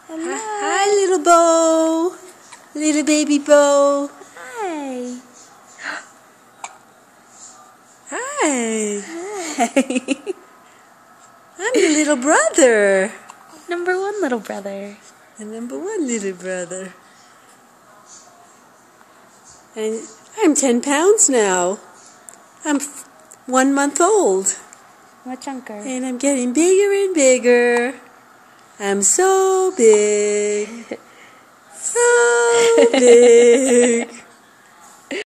Hello. Hi, little Bo. Little baby Bo. Hi. Hi. Hi. I'm the little brother. Number one little brother. The number one little brother. And I'm 10 pounds now. I'm 1 month old. What chunker? And I'm getting bigger and bigger. I'm so big. So big.